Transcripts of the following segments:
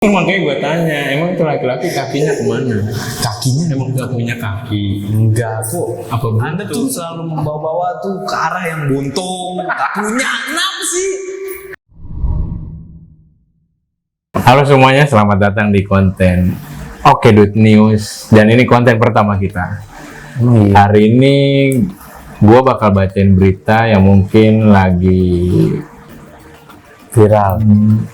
Makanya gue tanya, emang tuh laki-laki kakinya kemana? Kakinya Emang gak punya kaki? enggak kok. Apa Anda tuh selalu membawa-bawa tuh ke arah yang buntung. Gak punya, kenapa sih? Halo semuanya, selamat datang di konten Oke Dude News. Dan ini konten pertama kita. Hari ini gue bakal bacain berita yang mungkin lagi Viral.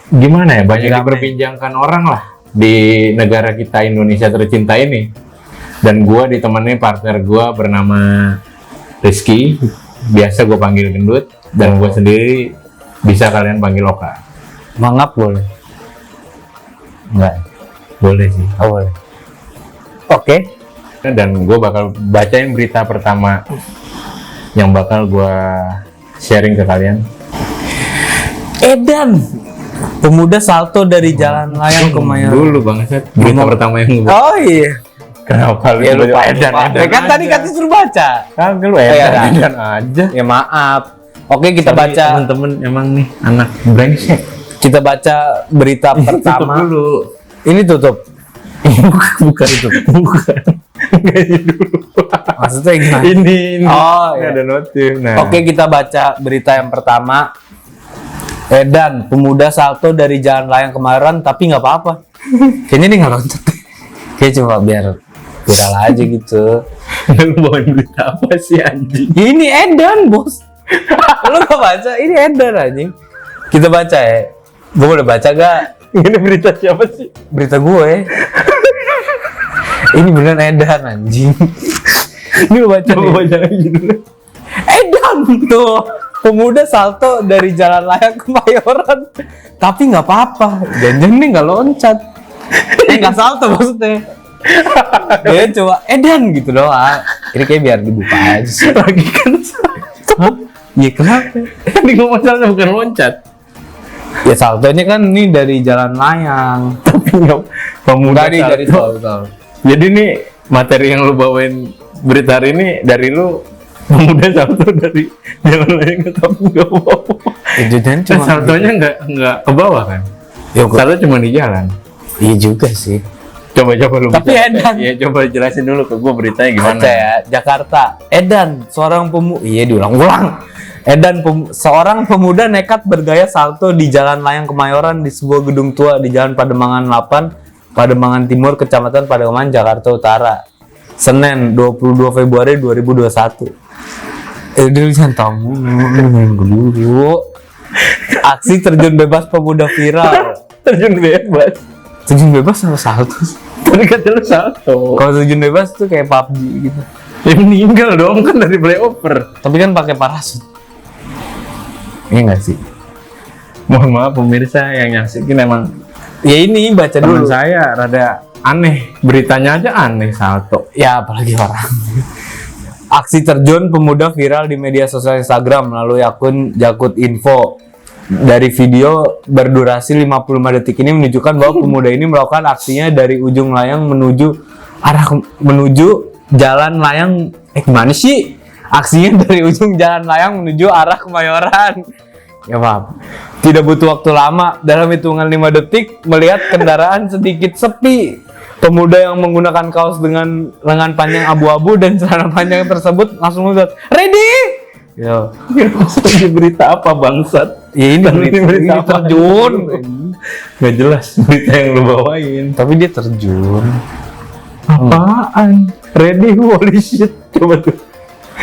gimana ya, banyak Rame. diperbincangkan orang lah di negara kita Indonesia tercinta ini. Dan gue ditemani partner gue bernama Rizky, biasa gue panggil Gendut, dan gue sendiri bisa kalian panggil Oka. Mangap boleh? Enggak, boleh sih. Oh, boleh. Oke. Dan gue bakal bacain berita pertama yang bakal gue sharing ke kalian. Edan, pemuda salto dari jalan layang ke Mayoran. Dulu banget berita pertama yang gue. Oh iya. Kenapa lu Ya lupa. Edan Ya kan tadi aja. kata suruh baca. Kan lu Edan. Edan aja. Ya maaf. Oke, kita Sorry, baca. temen-temen emang nih anak brengsek. Kita baca berita pertama. Tutup dulu. Ini tutup. Bukan itu. Bukan. Enggak ini dulu. Maksudnya gimana? Ini. Oh, Ini iya. ada notif. Nah. Oke, kita baca berita yang pertama. Edan, pemuda salto dari jalan layang ke Mayoran, tapi nggak apa-apa. Kayaknya dia nggak loncat. Kayak cuma biar viral aja gitu. Lu bawain berita apa sih anjing? Ini Edan, bos. Lu nggak baca? Ini Edan anjing. Kita baca ya. Gue boleh baca gak? Ini berita siapa sih? Berita gue. Ini beneran Edan anjing. Ini lu baca nih. Baca lagi dulu. Edan tuh, pemuda salto dari jalan layang ke Mayoran, tapi nggak apa-apa. Jangan nih nggak loncat, nggak salto maksudnya. Dia coba Edan gitu doang. Ini kayak biar dibuka aja sih. Lagi kan. Hah? Iya kenapa? Ini ngomong salto bukan loncat. Ya saltonya kan ini dari jalan layang. Tapi nggak pemuda Dari salto. tol. Jadi nih materi yang lu bawain berita hari ini dari lu pemuda salto dari jalan layang ke tapi nggak apa-apa. Itu dan Kan cuma. saltonya nggak ke bawah kan? Ya, Salto cuma di jalan. iya juga sih. Coba lu. Tapi bisa. Edan. Ya coba jelasin dulu ke gua beritanya gimana. Baca ya, Jakarta. Edan, seorang pemuda. Iya diulang-ulang. Edan, seorang pemuda nekat bergaya salto di Jalan Layang Kemayoran di sebuah gedung tua di Jalan Pademangan 8, Pademangan Timur, Kecamatan Pademangan, Jakarta Utara. Senin, 22 Februari 2021. Dulu jangan tamu dulu. Aksi terjun bebas pemuda viral. Terjun bebas. Terjun bebas sama salto. Tadi kata lu salto. Kalau terjun bebas tuh kayak PUBG gitu. Ya meninggal dong kan dari playover. Tapi kan pakai parasut. Iya nggak sih? Mohon maaf pemirsa yang nyaksikin emang Ya ini baca teman dulu. saya rada aneh, beritanya aja aneh salto. Ya apalagi orang. Aksi terjun pemuda viral di media sosial Instagram melalui akun Jakut Info. Dari video berdurasi 55 detik ini menunjukkan bahwa pemuda ini melakukan aksinya dari ujung layang menuju jalan layang. Gimana sih? Aksinya dari ujung jalan layang menuju arah Kemayoran. Ya maaf. Tidak butuh waktu lama, dalam hitungan 5 detik melihat kendaraan sedikit sepi. Pemuda yang menggunakan kaos dengan lengan panjang abu-abu dan celana panjang tersebut langsung mengucap, "Ready!" Yo. Maksudnya berita apa bangsat? Ya ini Berita ini apa? terjun. Gak jelas berita yang lu bawain. Tapi dia terjun. Apaan? Ready holy shit. Coba tuh.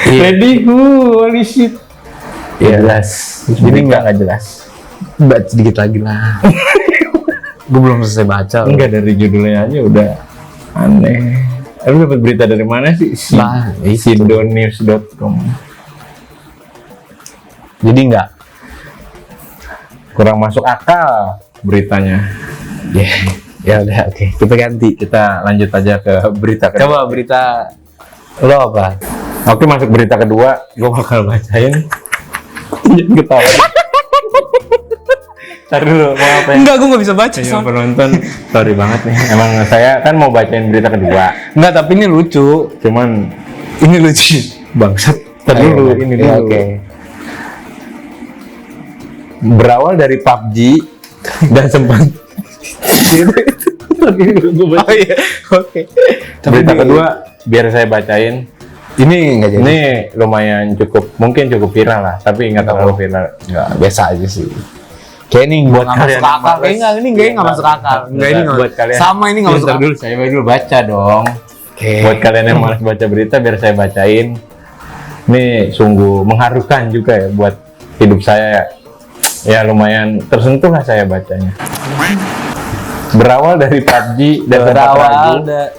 Iya. Ready holy shit. Iya. Jelas. Jadi nggak jelas. Baca sedikit lagi lah. Gue belum selesai baca. Enggak, dari judulnya aja udah aneh. Lu dapat berita dari mana sih? Nah, itu. Sidonews.com. Jadi enggak. Kurang masuk akal beritanya. Ya, ya udah oke. Kita ganti. Kita lanjut aja ke berita kedua. Coba berita lo apa? Oke, masuk berita kedua. Gue bakal bacain. Jangan ketawa. Ntar dulu, mau apa ya? Enggak, gue nggak bisa baca. Yang penonton, sorry banget nih. Emang saya kan mau bacain berita kedua. Enggak, tapi ini lucu. Cuman Ini lucu. bangsat. Ntar dulu, ini dulu. Ya, oke. Berawal dari PUBG dan sempat Oh iya, oke. Berita kedua biar saya bacain. Ini nggak jadi. Ini lumayan mungkin cukup viral lah, tapi nggak terlalu viral. Nggak, biasa aja sih. Kayak ini Buat nggak kalian masuk yang akal. males. Ini nggak masuk akal. Nggak ini nggak. Buat kalian. Sama ini nggak masuk Ntar akal. dulu, saya dulu baca dong. Oke. Buat kalian yang malas baca berita, biar saya bacain. Ini sungguh mengharukan juga ya buat hidup saya ya. Ya lumayan tersentuh lah saya bacanya. Berawal dari PUBG dan tempat ragu,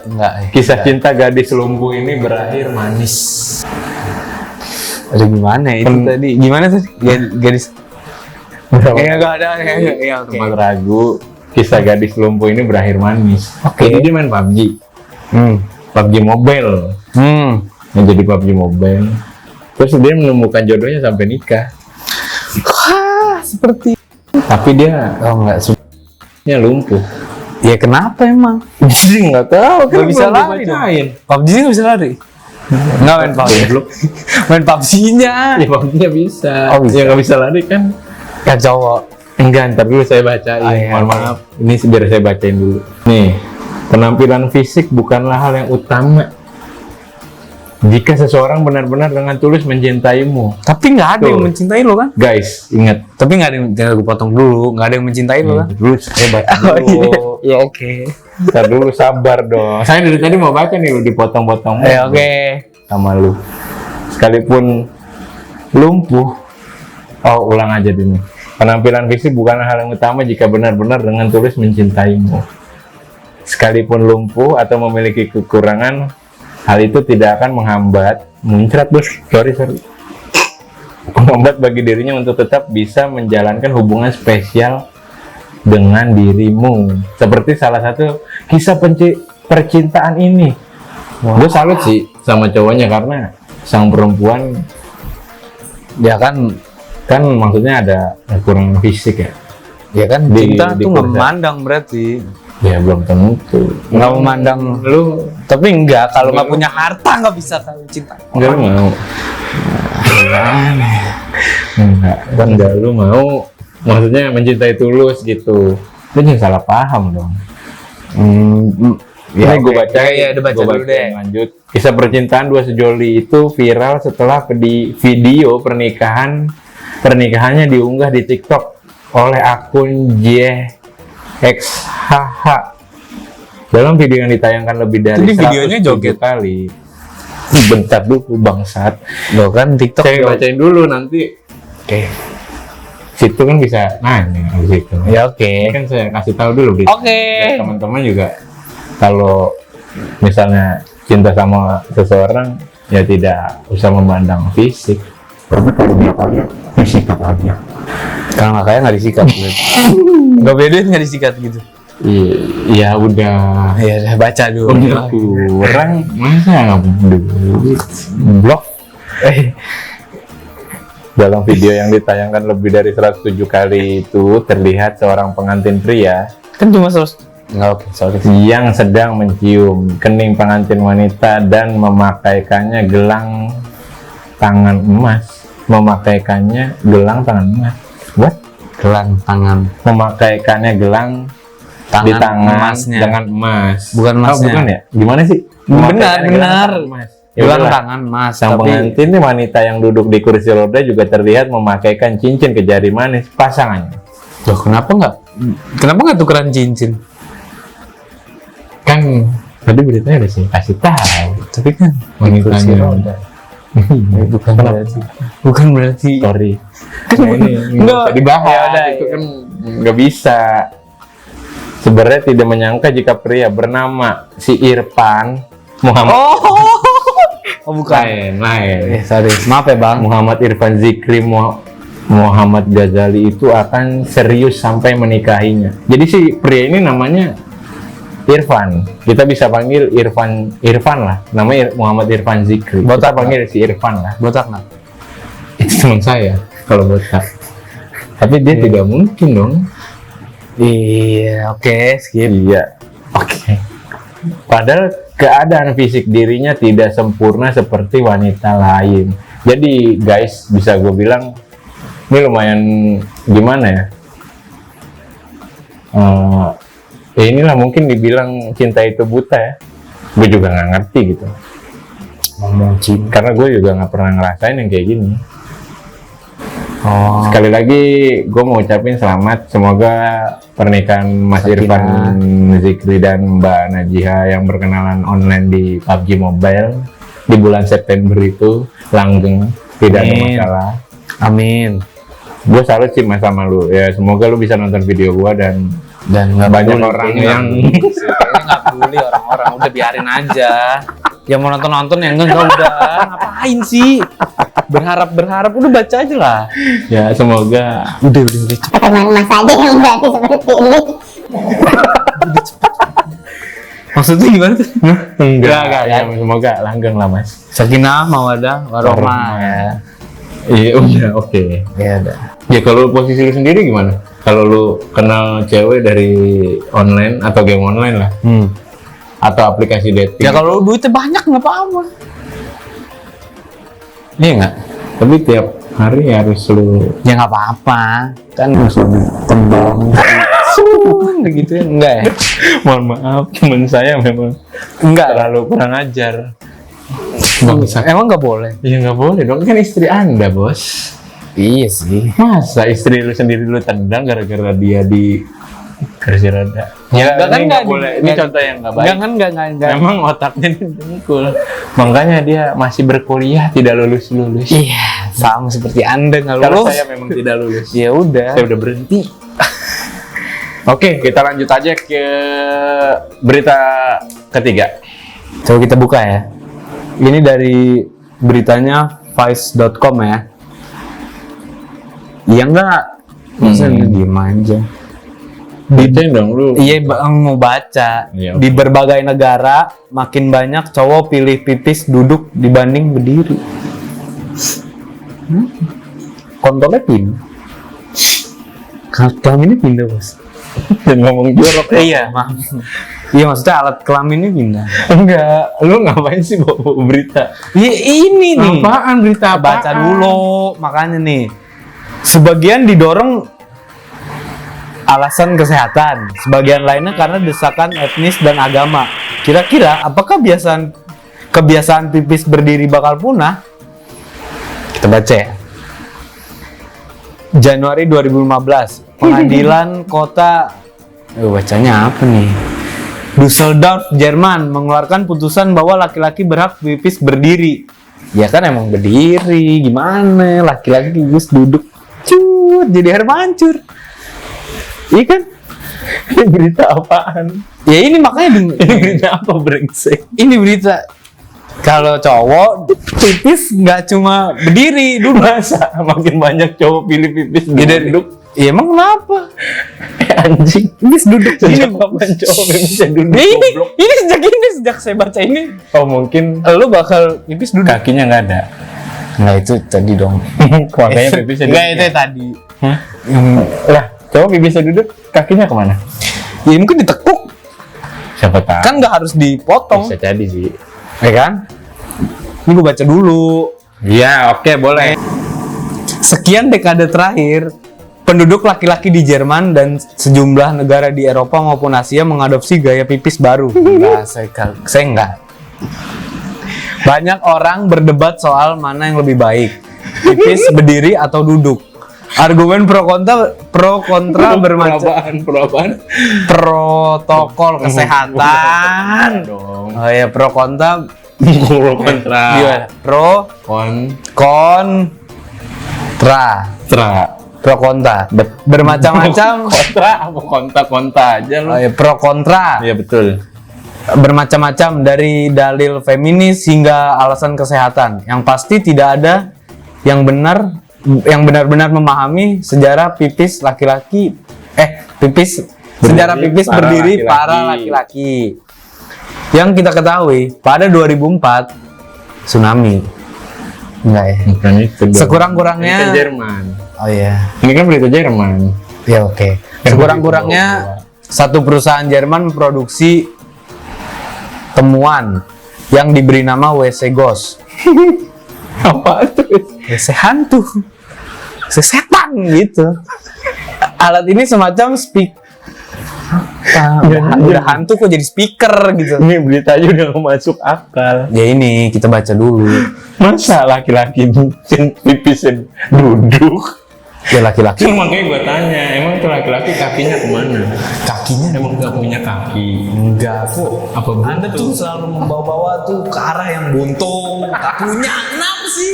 Enggak. kisah cinta gadis lumpuh ini berakhir manis. Aduh gimana ya itu tadi? Gimana tadi? Gadis. Berawal Enggak ada. Ya, oke. tempat ragu, kisah gadis lumpuh ini berakhir manis. Oke. Jadi dia main PUBG, Hmm. PUBG Mobile, menjadi PUBG Mobile. Terus dia menemukan jodohnya sampai nikah. Wah, seperti. Tapi dia Enggak. lumpuh. Ya kenapa emang? Jadi nggak tahu, Nggak bisa lari dong. PUBG nggak bisa lari. Nggak main PUBG. Main PUBG-nya. Ya PUBG-nya bisa. Oh, bisa. Ya nggak bisa lari kan? Kan cowok. Enggak, ntar dulu saya bacain. Iya. Mohon maaf. Ini biar saya bacain dulu. Nih, penampilan fisik bukanlah hal yang utama. Jika seseorang benar-benar dengan tulus mencintaimu. Tapi nggak ada yang Tuh. mencintai lo kan? Guys, ingat. Tapi nggak ada yang, jangan gue potong dulu. Nggak ada yang mencintai lo kan? Dulu saya baca dulu. Ya oke. Ntar dulu sabar dong. Saya dari tadi mau baca nih, lu dipotong-potong. Oke. Sama lu. Sekalipun lumpuh. Oh, ulang aja dulu. Penampilan fisik bukanlah hal yang utama jika benar-benar dengan tulus mencintaimu. Sekalipun lumpuh atau memiliki kekurangan, hal itu tidak akan menghambat, muncrat bos, sorry. Menghambat bagi dirinya untuk tetap bisa menjalankan hubungan spesial dengan dirimu. Seperti salah satu kisah percintaan ini. Gue salut sih sama cowoknya karena sang perempuan, ya kan maksudnya ada kekurangan fisik ya. Ya kan Di- cinta di tuh nggak kursa. memandang berarti. Ya belum tentu. Nggak memandang. Lu Tapi enggak, kalau nggak punya harta nggak bisa tahu cinta. enggak lu mau. Enggak lu mau. Maksudnya mencintai tulus gitu. Lu jangan salah paham dong. Ya, Ini gue oke. baca Ya, udah baca gua dulu bacain deh. lanjut. Kisah percintaan dua sejoli itu viral setelah video pernikahannya diunggah di TikTok oleh akun JXHH. Dalam video yang ditayangkan lebih dari Jadi videonya 107 joget? kali. Bentar dulu bangsat. Lo kan TikTok. Saya bacain dulu nanti. Oke. Situ kan bisa nanya di situ. Ya oke. Ini kan saya kasih tahu dulu di Oke. biar teman-teman juga kalau misalnya cinta sama seseorang ya tidak usah memandang fisik. Karena kalau dia kaya, disikat aja. Kalau nggak kaya nggak disikat. Nggak beda nggak disikat gitu. Iya udah. Ya udah baca dulu. Udah kurang masa nggak duit blok. Dalam video yang ditayangkan lebih dari 107 kali itu terlihat seorang pengantin pria Kan cuma 100. Nggak oke, sorry. yang sedang mencium kening pengantin wanita dan memakaikannya gelang tangan emas. Memakaikannya gelang tangan emas. What? Gelang tangan. Memakaikannya gelang di tangan emasnya. dengan emas. Bukan emasnya. Bukan ya? Gimana sih? Benar, Memakaikannya gelang benar. tangan emas. Ya Gelang udahlah. tangan mas. Sang pengantin wanita yang duduk di kursi roda juga terlihat memakaikan cincin ke jari manis pasangannya. Loh, kenapa nggak tukeran cincin? Kan tadi beritanya udah sih kasih tahu. Tapi kan Wanitanya bukan berarti. sorry. Kan Nah, ini enggak. nggak usah dibahas. Ya udah. Itu kan nggak bisa. Sebenarnya tidak menyangka jika pria bernama si Irfan Muhammad Oh bukan. lain. Sorry, maaf ya bang. Muhammad Irfan Zikri Muhammad Ghazali itu akan serius sampai menikahinya. Jadi si pria ini namanya Irfan. Kita bisa panggil Irfan lah. Namanya Muhammad Irfan Zikri. Kita Botak panggil si Irfan lah. Botak nggak? Itu teman saya kalau botak. Tapi dia tidak mungkin dong. Iya, oke, skip. Iya. Oke. Padahal keadaan fisik dirinya tidak sempurna seperti wanita lain. Jadi guys, bisa gue bilang ini lumayan gimana ya? Ya inilah mungkin dibilang cinta itu buta ya. Gue juga nggak ngerti gitu. Ngomong cinta. Karena gue juga nggak pernah ngerasain yang kayak gini. Oh. Sekali lagi gue mau ucapin selamat. Semoga pernikahan Mas Irfan Zikri dan Mbak Najiha yang berkenalan online di PUBG Mobile di bulan September itu langgeng, tidak ada Amin. masalah. Amin. Gue salut sih Mas sama lu. Ya semoga lu bisa nonton video gue dan Nggak banyak peduli, orang kayaknya yang kayaknya nggak peduli orang-orang, udah biarin aja. Yang mau nonton yang enggak udah. Ngapain sih? Berharap udah baca aja lah. ya semoga Udah. Teman Mas aja yang berarti seperti ini. Maksudnya gimana tuh? enggak ya, semoga langgeng lah Mas. Sakinah, mawadah, warohmah ya. Iya udah oke. Ya udah. Ya kalau posisi lu sendiri gimana? Kalau lu kenal cewek dari online atau game online lah atau aplikasi dating? Ya kalau duitnya banyak nggak apa-apa. Iya nggak? Tapi tiap hari harus lu Ya nggak apa-apa. Kan langsung tembang. Gitu ya enggak ya? mohon maaf teman saya memang Enggak. terlalu kurang ajar. Emang nggak boleh? Ya nggak boleh dong, kan istri Anda bos. Iya sih. Masa istri lu sendiri lu tendang gara-gara dia di kursi roda? Ya, Ya kan ini nggak nggak boleh. Ini nggak- contoh yang nggak baik. Jangan enggak. Memang otaknya ini dengkul. Makanya dia masih berkuliah tidak lulus. Iya, sama seperti Anda nggak Kalau lulus. saya memang tidak lulus. Ya udah. Saya udah berhenti. Oke, kita lanjut aja ke berita ketiga. Coba kita buka ya. Ini dari beritanya vice.com ya. Iya enggak? Masa diem aja. Bacain dong lu. Iya, mau baca. Iya, oke. Di berbagai negara makin banyak cowok pilih pipis duduk dibanding berdiri. Kontolnya pindah. Kelaminnya pindah bos. Dan ngomong jorok. Iya, maaf. Iya maksudnya alat kelaminnya pindah. Enggak, lu ngapain sih bawa berita? Iya ini nih. Apaan berita apaan? Baca dulu makanya nih. Sebagian didorong alasan kesehatan, sebagian lainnya karena desakan etnis dan agama. Kira-kira apakah kebiasaan pipis berdiri bakal punah? Kita baca ya. Januari 2015, pengadilan kota bacanya apa nih? Düsseldorf, Jerman mengeluarkan putusan bahwa laki-laki berhak pipis berdiri. Ya kan emang berdiri, gimana? Laki-laki pipis duduk. Cut, jadi air mancur. Iya kan? Ini berita apaan? Ya ini makanya Ini berita apa brengsek? ini berita kalau cowok pipis nggak cuma berdiri duduk. Masa makin banyak cowok pilih pipis duduk? Ya emang kenapa? Anjing. Pipis duduk Sejak kapan cowok bisa duduk? Ya ini Goblok. sejak saya baca ini Oh mungkin lu bakal pipis duduk. kakinya nggak ada. Nggak itu tadi dong. Makanya pipisnya duduk. Nggak itu tadi. Hah? Lah, cowok pipisnya duduk, kakinya kemana? Ya mungkin ditekuk. Siapa tahu. Kan nggak harus dipotong. Bisa jadi sih. Ya kan? Ini gue baca dulu. Iya, oke, boleh. Sekian dekade terakhir, penduduk laki-laki di Jerman dan sejumlah negara di Eropa maupun Asia mengadopsi gaya pipis baru. Enggak, saya enggak. Banyak orang berdebat soal mana yang lebih baik, pipis berdiri atau duduk. Argumen pro kontra bermacam. Apaan? Protokol kesehatan. Dong. Oh ya, pro kontra. Pro kontra. Gimana? Pro kontra. Pro kontra. Bermacam-macam. Kontra apa konta aja lu. Oh ya, pro kontra. Iya betul. Bermacam-macam dari dalil feminis hingga alasan kesehatan. Yang pasti tidak ada yang benar-benar memahami sejarah pipis laki-laki. Sejarah pipis para berdiri laki-laki. para laki-laki. Yang kita ketahui pada 2004 tsunami. Enggak ya? Bukan itu dong. Sekurang-kurangnya. Berita Jerman. Oh iya. Ini kan berita Jerman. Ya oke. Sekurang-kurangnya satu perusahaan Jerman memproduksi temuan yang diberi nama WC Ghost. Apa itu? WC hantu. WC setan gitu. Alat ini semacam Udah hantu kok jadi speaker gitu. Ini beritanya udah gak masuk akal. Ya ini kita baca dulu. Masa laki-laki pipisin duduk? Ya laki-laki. Kan makanya gue tanya, emang tuh laki-laki kakinya kemana? Kakinya Emang gak punya kaki? enggak kok. Apa Anda tuh selalu membawa-bawa tuh ke arah yang buntung. Tak punya. Kenapa sih?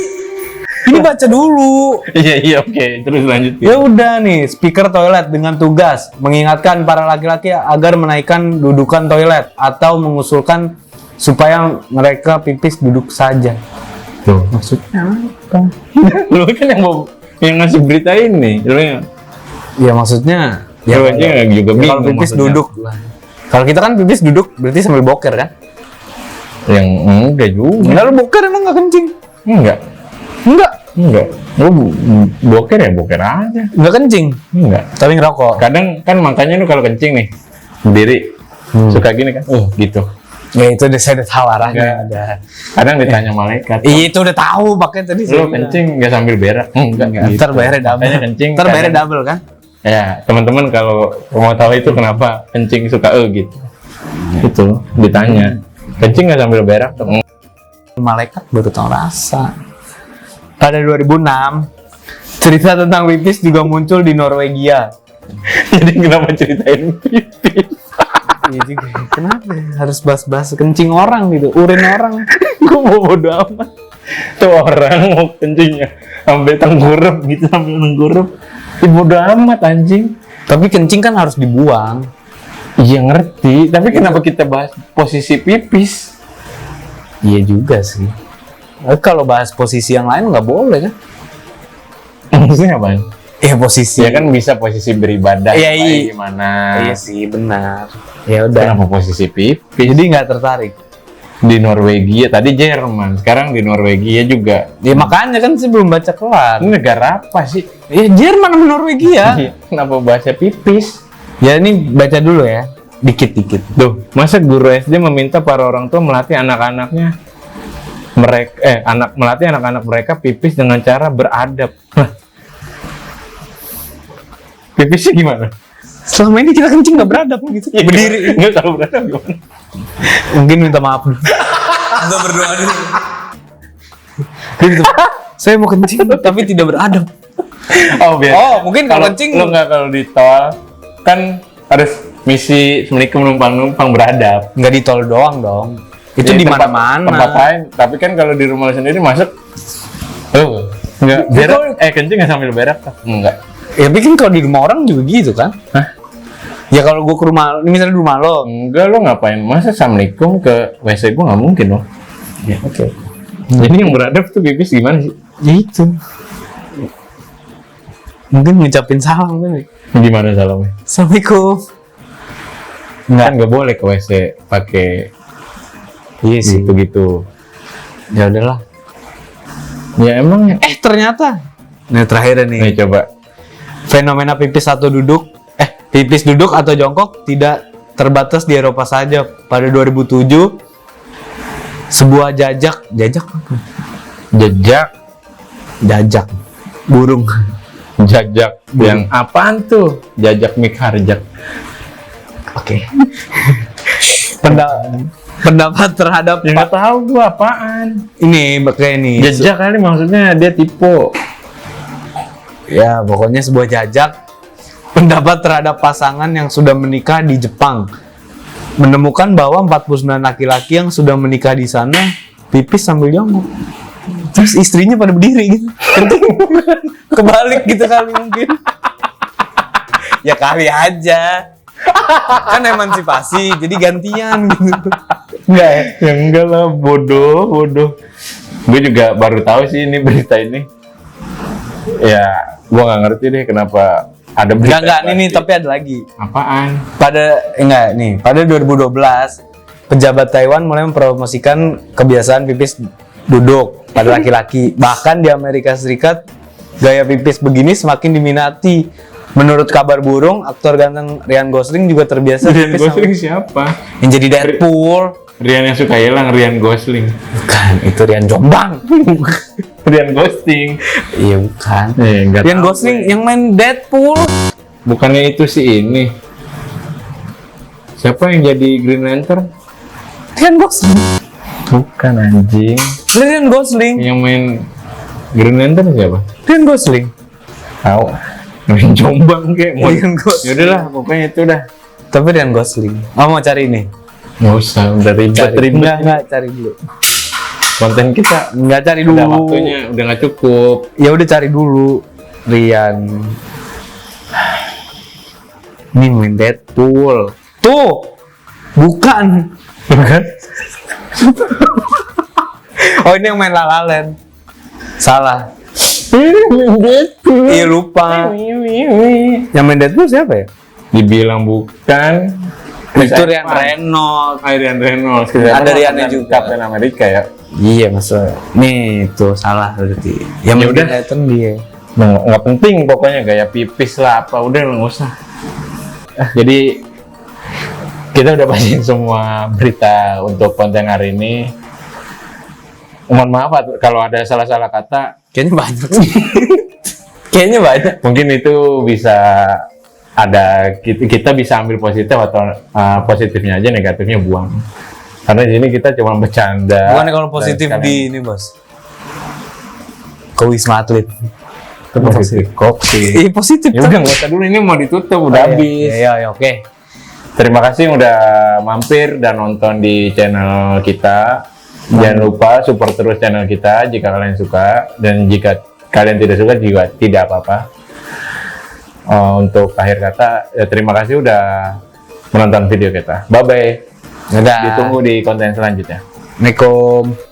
Ini baca dulu. Iya oke, terus lanjut. Ya udah nih, speaker toilet dengan tugas mengingatkan para laki-laki agar menaikkan dudukan toilet atau mengusulkan supaya mereka pipis duduk saja. Tuh. Maksudnya apa? Lu kan yang ngasih berita ini, lu yang Ya maksudnya lu aja juga bingung. kalau pipis maksudnya. duduk. Kalau kita kan pipis duduk berarti sambil boker kan? Yang enggak juga. Enggak, lu boker emang nggak kencing? Enggak. Lu boker ya boker aja. Nggak kencing? Enggak. Tapi ngerokok. Kadang kan makanya lu kalau kencing nih berdiri suka gini kan? Gitu. Ya itu udah saya udah tahu arahnya. Enggak. Ada. Kadang ditanya malaikat. Iya itu udah tahu pakai tadi. Lu kencing nggak sambil berak? Enggak. Gitu. Ntar bayarnya double. Makanya kencing. Ntar bayarnya kadang- double kan? Ya, teman-teman kalau mau tahu itu kenapa kencing suka gitu. Itu ditanya. Kencing nggak sambil berak? Malaikat baru tahu rasa. Pada 2006, cerita tentang pipis juga muncul di Norwegia. Jadi kenapa ceritain pipis? Iya juga. Kenapa ya? Harus bahas-bahas kencing orang gitu, urin orang. Gue mau bodo amat. Tuh orang mau kencingnya sampai tengkurap gitu, sambil tengkurap. Ya bodo amat anjing. Tapi kencing kan harus dibuang. Iya ngerti, tapi kenapa kita bahas posisi pipis? Iya juga sih. Kalau bahas posisi yang lain nggak boleh kan? Maksudnya apa? Iya posisi. Ya kan bisa posisi beribadah. Iya, kayak iya. gimana? Iya sih benar. Ya udah. Kenapa posisi pipis? Jadi nggak tertarik. Di Norwegia, tadi Jerman, sekarang di Norwegia juga. Ya makanya kan sih belum baca kelar. Ini negara apa sih? Ya Jerman sama Norwegia. Iya, kenapa bahasa pipis? Ya ini baca dulu ya. Dikit-dikit. Tuh, masa guru SD meminta para orang tua melatih anak-anaknya melatih anak-anak mereka pipis dengan cara beradab. Hah. Pipisnya gimana? Selama ini kita kencing nggak beradab gitu. Ya, berdiri. Nggak tahu beradab gimana? Mungkin minta maaf dulu. Kita berdoa dulu. Saya mau kencing tapi tidak beradab. Oh, biar. Oh, mungkin kalau kencing lu nggak kalau di tol kan harus misi Assalamualaikum numpang beradab. nggak di tol doang dong. Itu Ya, di tempat mana-mana. lain. Tapi kan kalau di rumah lu sendiri masuk, nggak berak. Kencing nggak sambil berak? Enggak. Ya bikin kalau di rumah orang juga gitu kan? Hah? Ya kalau gua ke rumah, misalnya di rumah lo. Enggak, lo ngapain? Masa Assalamualaikum ke WC gua nggak mungkin loh. Ya oke. Jadi yang beradab tuh pipis gimana sih? Ya itu. Mungkin ngucapin salam kan? Gimana salamnya? Assalamualaikum. Kan nggak boleh ke WC pakai Iya sih. gitu-gitu. Ya udahlah. Ya emang. Ternyata. Nah terakhir nih. Nih coba. Fenomena pipis pipis duduk atau jongkok tidak terbatas di Eropa saja. Pada 2007 sebuah jajak apa? Jajak burung. Jajak. Yang apaan tuh? Jajak Mikharjak. Oke. Pendapat terhadap Ya nggak tahu gua apaan. ini kayak ini. Jajak kali maksudnya dia tipe. Ya, pokoknya sebuah jajak pendapat terhadap pasangan yang sudah menikah di Jepang menemukan bahwa 49 laki-laki yang sudah menikah di sana pipis sambil jongkok. Terus istrinya pada berdiri gitu. Kebalik gitu kali mungkin. Ya kali aja. Kan emansipasi, jadi gantian gitu. Enggak ya? Ya enggak lah, bodoh. Gue juga baru tahu sih ini berita ini. Ya, gue nggak ngerti deh kenapa ada berita. Enggak, ini tapi ada lagi. Apaan? Pada 2012 pejabat Taiwan mulai mempromosikan kebiasaan pipis duduk pada laki-laki. Bahkan di Amerika Serikat gaya pipis begini semakin diminati. Menurut kabar burung, aktor ganteng Ryan Gosling juga terbiasa Ryan pipis Gosling siapa? yang jadi Deadpool. Rian yang suka hilang, Ryan Gosling. Bukan, itu Ryan Jombang. Ryan Gosling. Iya bukan. Enggak Ryan tahu Gosling gue. yang main Deadpool. Bukannya itu sih ini. Siapa yang jadi Green Lantern? Ryan Gosling. Bukan anjing. Ryan Gosling. Yang main Green Lantern siapa? Ryan Gosling. Tahu. Main Jombang kayak mau. Ryan Gosling. Yaudah lah, pokoknya itu dah. Tapi Ryan Gosling. Oh, mau cari nih. Nggak usah, udah ribet-ribet. Enggak, cari dulu. Konten kita Enggak cari dulu. udah waktunya, udah nggak cukup. Ya udah cari dulu. Rian. Ini main Deadpool. Tuh. Bukan. Bukan? Oh, ini yang main La La Land. Salah. Iya lupa. Yang main Deadpool siapa ya? Dibilang bukan. Itu Ryan Reynolds. Ryan Reynolds. Ada Ryan-nya juga. Captain Amerika ya. Iya masa. Nih itu salah berarti. Yang Ya main udah. Green dia. Nggak penting pokoknya gaya pipis lah apa udah nggak usah. Jadi kita udah bacain semua berita untuk konten hari ini. Mohon maaf kalau ada salah-salah kata. Kayaknya banyak sih. Kayaknya banyak. Mungkin itu bisa ada kita bisa ambil positif atau positifnya aja, negatifnya buang. Karena di sini kita cuma bercanda. Bukan kalau positif dan di ini bos. Ke Wisma Atlet. itu positif. Kopi. Iya positif. Ya udah nggak usah dulu, ini mau ditutup udah habis. Iya oke. Terima kasih yang udah mampir dan nonton di channel kita. Jangan lupa support terus channel kita jika kalian suka, dan jika kalian tidak suka juga tidak apa-apa. Untuk akhir kata, ya terima kasih udah menonton video kita. Bye bye. Dadah. Ditunggu di konten selanjutnya. Assalamualaikum.